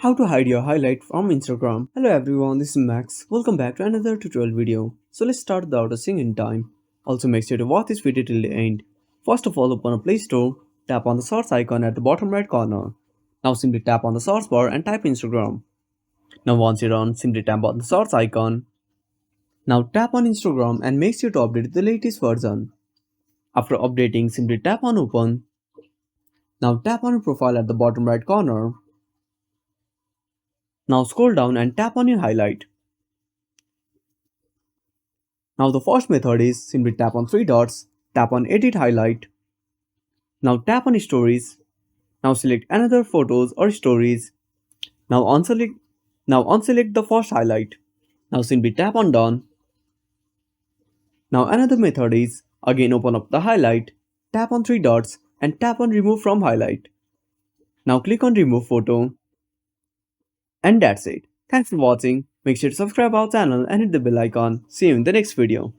How to hide your highlight from Instagram. Hello everyone, this is Max. Welcome back to another tutorial video. So let's start without wasting any time. Also make sure to watch this video till the end. First of all, open a Play Store, tap on the search icon at the bottom right corner. Now simply tap on the search bar and type Instagram. Now once you're on, simply tap on the search icon. Now tap on Instagram and make sure to update the latest version. After updating, simply tap on open. Now tap on your profile at the bottom right corner. Now scroll down and tap on your highlight. Now the first method is simply tap on three dots, tap on edit highlight. Now tap on stories. Now select another photos or stories. Now unselect the first highlight. Now simply tap on done. Now another method is again open up the highlight, tap on three dots and tap on remove from highlight. Now click on remove photo and that's it. Thanks for watching. Make sure to subscribe our channel and hit the bell icon. See you in the next video.